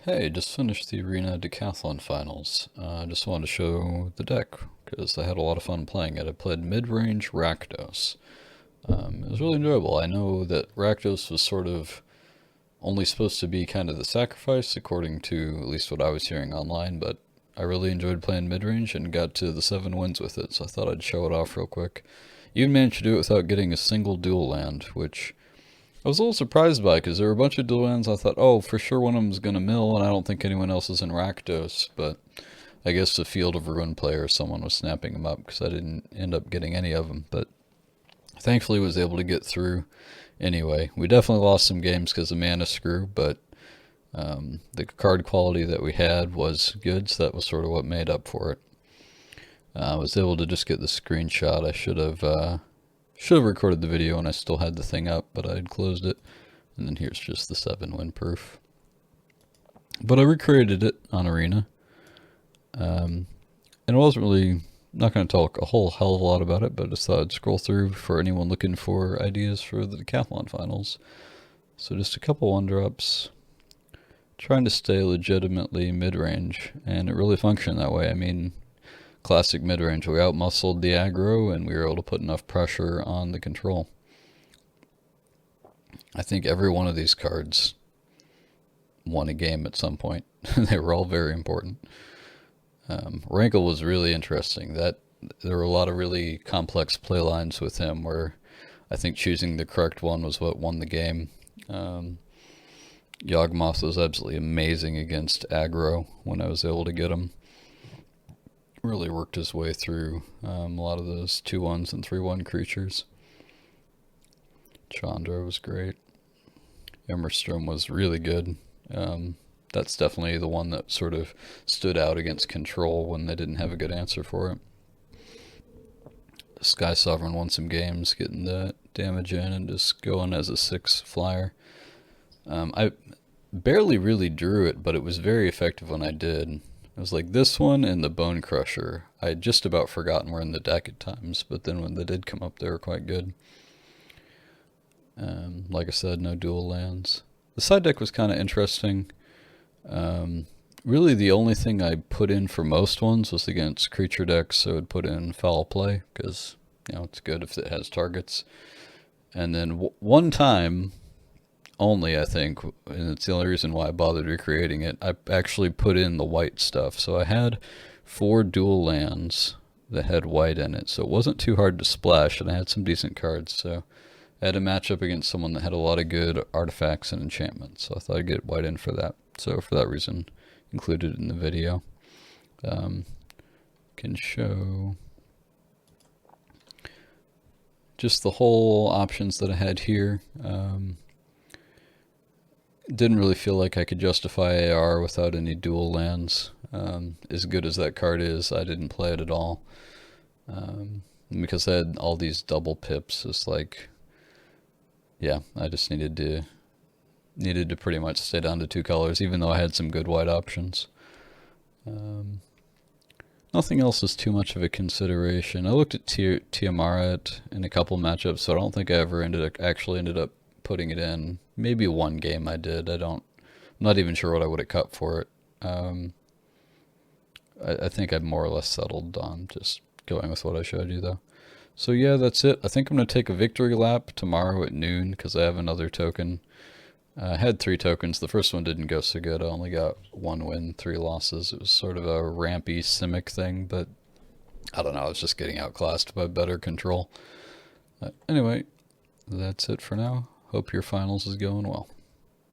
Hey, just finished the Arena Decathlon finals. Just wanted to show the deck because I had a lot of fun playing it. I played Midrange Rakdos. It was really enjoyable. I know that Rakdos was sort of only supposed to be kind of the sacrifice, according to at least what I was hearing online, but I really enjoyed playing Midrange and got to the 7 wins with it, so I thought I'd show it off real quick. You managed to do it without getting a single dual land, which I was a little surprised by because there were a bunch of dual lands. I thought, oh, for sure one of them's going to mill, and I don't think anyone else is in Rakdos, but I guess the Field of Ruin player, someone was snapping them up because I didn't end up getting any of them, but thankfully was able to get through anyway. We definitely lost some games because of mana screw, but the card quality that we had was good, so that was sort of what made up for it. I was able to just get the screenshot. I should have recorded the video and I still had the thing up, but I had closed it. And then here's just the 7-win proof. But I recreated it on Arena. And I wasn't really, not going to talk a whole hell of a lot about it, but I just thought I'd scroll through for anyone looking for ideas for the Decathlon finals. So just a couple 1-drops. Trying to stay legitimately mid-range, and it really functioned that way. I mean, classic mid-range, we outmuscled the aggro and we were able to put enough pressure on the control. I think every one of these cards won a game at some point. They were all very important. Rankle was really interesting. There were a lot of really complex play lines with him where I think choosing the correct one was what won the game. Yawgmoth was absolutely amazing against aggro when I was able to get him. Really worked his way through a lot of those 2-1s and 3-1 creatures. Chandra was great. Emmerstrom was really good. That's definitely the one that sort of stood out against control when they didn't have a good answer for it. Sky Sovereign won some games, getting the damage in and just going as a 6 flyer. I barely really drew it, but it was very effective when I did. It was like this one and the Bone Crusher. I had just about forgotten were in the deck at times, but then when they did come up, they were quite good. Like I said, no dual lands. The side deck was kind of interesting. Really the only thing I put in for most ones was against creature decks, so I'd put in Foul Play, because, you know, it's good if it has targets. And then one time only, I think, and it's the only reason why I bothered recreating it, I actually put in the white stuff. So I had 4 dual lands that had white in it, so it wasn't too hard to splash, and I had some decent cards, so I had a matchup against someone that had a lot of good artifacts and enchantments, so I thought I'd get white in for that. So for that reason, included in the video. Can show just the whole options that I had here. Didn't really feel like I could justify AR without any dual lands. As good as that card is, I didn't play it at all. Because I had all these double pips, it's like, yeah, I just needed to pretty much stay down to 2 colors, even though I had some good white options. Nothing else is too much of a consideration. I looked at Tiamaret in a couple matchups, so I don't think I ever actually ended up putting it in. Maybe one game I did. I'm not even sure what I would have cut for it. I think I've more or less settled on just going with what I showed you, though. So yeah, that's it. I think I'm going to take a victory lap tomorrow at noon because I have another token. I had 3 tokens. The first one didn't go so good. I only got 1 win, 3 losses. It was sort of a rampy Simic thing, but I don't know. I was just getting outclassed by better control. Anyway, that's it for now. Hope your finals is going well.